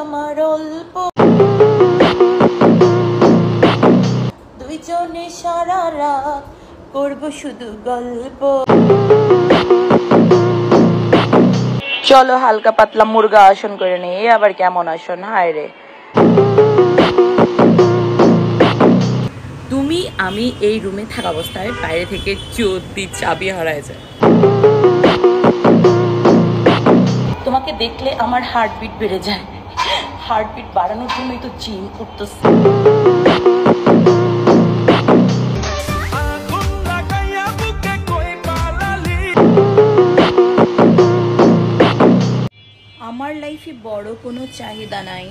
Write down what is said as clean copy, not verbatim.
আমার অল্প, দুইজনে সারা রাত করব শুধু গল্প। চলো হালকা পাতলা মুরগা আসন করে নেই। আবার কেমন আসন? হায় রে, তুমি আমি এই রুমে থাকা অবস্থায় বাইরে থেকে যদি চাবি হারায় যায়, তোমাকে দেখলে আমার হার্টবিট বেড়ে যায়। হার্টবিট বাড়ানোর জন্যই তো জিম করতেছি। আমার লাইফে বড় কোনো চাহিদা নাই।